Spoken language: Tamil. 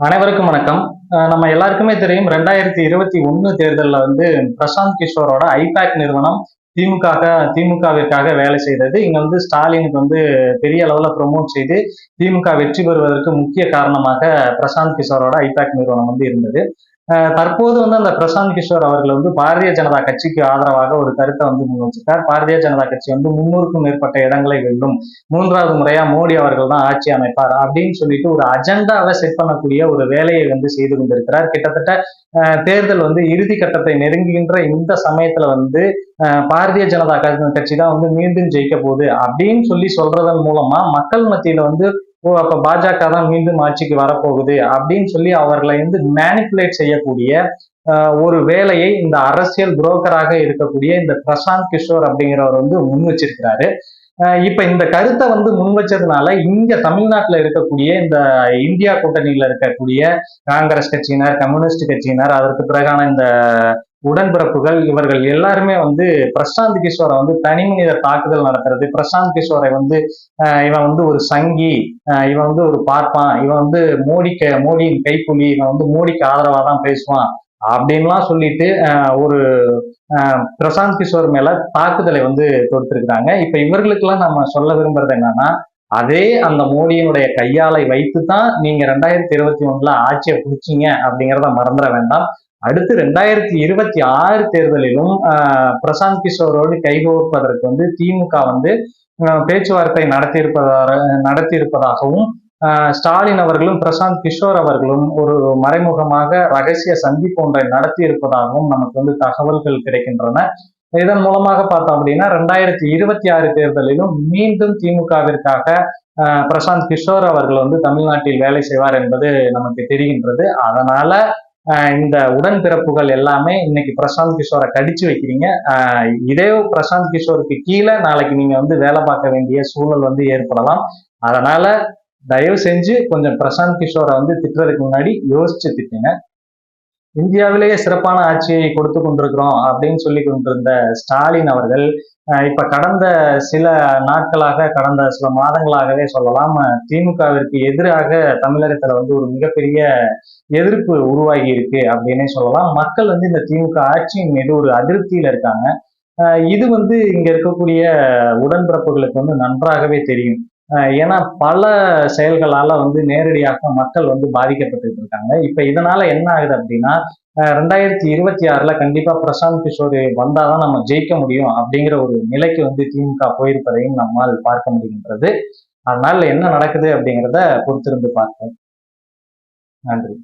அனைவருக்கும் வணக்கம். நம்ம எல்லாருக்குமே தெரியும் 2021 தேர்தலில் வந்து பிரசாந்த் கிஷோரோட ஐபேக் நிறுவனம் திமுகவிற்காக வேலை செய்தது. இங்க வந்து ஸ்டாலினுக்கு வந்து பெரிய அளவுல ப்ரொமோட் செய்து திமுக வெற்றி பெறுவதற்கு முக்கிய காரணமாக பிரசாந்த் கிஷோரோட ஐபேக் நிறுவனம் வந்து இருந்தது. தற்போது வந்து அந்த பிரசாந்த் கிஷோர் அவர்கள் வந்து பாரதிய ஜனதா கட்சிக்கு ஆதரவாக ஒரு கருத்தை வந்து முன் வச்சிருக்கார். பாரதிய ஜனதா கட்சி வந்து 300க்கும் மேற்பட்ட இடங்களை வெல்லும், 3வது முறையா மோடி அவர்கள் தான் ஆட்சி அமைப்பார் அப்படின்னு சொல்லிட்டு ஒரு அஜெண்டாவை செட் பண்ணக்கூடிய ஒரு வேலையை வந்து செய்து கொண்டிருக்கிறார். கிட்டத்தட்ட தேர்தல் வந்து இறுதி கட்டத்தை நெருங்குகின்ற இந்த சமயத்துல வந்து பாரதிய ஜனதா கட்சி தான் வந்து மீண்டும் ஜெயிக்க போகுது அப்படின்னு சொல்லி சொல்றதன் மூலமா மக்கள் மத்தியில வந்து அப்ப பாஜக தான் மீண்டும் ஆட்சிக்கு வரப்போகுது அப்படின்னு சொல்லி அவர்களை வந்து மேனிப்புலேட் செய்யக்கூடிய ஒரு வேலையை இந்த அரசியல் புரோக்கராக இருக்கக்கூடிய இந்த பிரசாந்த் கிஷோர் அப்படிங்கிறவர் வந்து முன் வச்சிருக்கிறாரு. இப்ப இந்த கருத்தை வந்து முன் வச்சதுனால இங்க தமிழ்நாட்டுல இருக்கக்கூடிய இந்த இந்தியா கூட்டணியில இருக்கக்கூடிய காங்கிரஸ் கட்சியினர், கம்யூனிஸ்ட் கட்சியினர், அதற்கு பிறகான இந்த உடன்பிறப்புகள் இவர்கள் எல்லாருமே வந்து பிரசாந்த் கிஷோரை வந்து தனி மனித தாக்குதல் நடத்துறது, பிரசாந்த் கிஷோரை வந்து இவன் வந்து ஒரு சங்கி, இவன் வந்து ஒரு பார்ப்பான், இவன் வந்து மோடியின் கைப்புலி, இவன் வந்து மோடிக்கு ஆதரவா தான் பேசுவான் அப்படின்லாம் சொல்லிட்டு ஒரு பிரசாந்த் கிஷோர் மேல தாக்குதலை வந்து தொடுத்திருக்கிறாங்க. இப்ப இவர்களுக்கெல்லாம் நம்ம சொல்ல விரும்புறது என்னன்னா, அதே அந்த மோடியினுடைய கையாளை வைத்து தான் நீங்க 2021 ஆட்சியை பிடிச்சீங்க அப்படிங்கிறத மறந்துட வேண்டாம். அடுத்து 2026 தேர்தலிலும் பிரசாந்த் கிஷோரோடு கைகோர்ப்பதற்கு வந்து திமுக வந்து பேச்சுவார்த்தை நடத்தியிருப்பதாகவும் ஸ்டாலின் அவர்களும் பிரசாந்த் கிஷோர் அவர்களும் ஒரு மறைமுகமாக ரகசிய சந்திப்பு ஒன்றை நடத்தி இருப்பதாகவும் நமக்கு வந்து தகவல்கள் கிடைக்கின்றன. இதன் மூலமாக பார்த்தோம் அப்படின்னா 2026 தேர்தலிலும் மீண்டும் திமுகவிற்காக பிரசாந்த் கிஷோர் அவர்கள் வந்து தமிழ்நாட்டில் வேலை செய்வார் என்பது நமக்கு தெரிகின்றது. அதனால இந்த உடன்பிறப்புகள் எல்லாமே இன்னைக்கு பிரசாந்த் கிஷோரை கடிச்சு வைக்கிறீங்க. இதே பிரசாந்த் கிஷோருக்கு கீழே நாளைக்கு நீங்க வந்து வேலை பார்க்க வேண்டிய சூழல் வந்து ஏற்படலாம். அதனால தயவு செஞ்சு கொஞ்சம் பிரசாந்த் கிஷோரை வந்து திட்டுறதுக்கு முன்னாடி யோசிச்சு திட்டுங்க. இந்தியாவிலேயே சிறப்பான ஆட்சியை கொடுத்து கொண்டிருக்கிறோம் அப்படின்னு சொல்லி கொண்டிருந்த ஸ்டாலின் அவர்கள் இப்ப கடந்த சில நாட்களாக, கடந்த சில மாதங்களாகவே சொல்லலாம், திமுகவிற்கு எதிராக தமிழகத்துல வந்து ஒரு மிகப்பெரிய எதிர்ப்பு உருவாகி இருக்கு அப்படின்னே சொல்லலாம். மக்கள் வந்து இந்த திமுக ஆட்சியின் மீது ஒரு அதிருப்தியில இருக்காங்க. இது வந்து இங்க இருக்கக்கூடிய உடன்பிறப்புகளுக்கு வந்து நன்றாகவே தெரியும். ஏன்னா பல செயல்களால வந்து நேரடியாக மக்கள் வந்து பாதிக்கப்பட்டு இருக்காங்க. இப்ப இதனால என்ன ஆகுது அப்படின்னா 2026 கண்டிப்பா பிரசாந்த் கிஷோர் வந்தாதான் நம்ம ஜெயிக்க முடியும் அப்படிங்கிற ஒரு நிலைக்கு வந்து திமுக போயிருப்பதையும் நம்மால் பார்க்க முடிகின்றது. அதனால என்ன நடக்குது அப்படிங்கிறத பொறுத்திருந்து பார்ப்போம். நன்றி.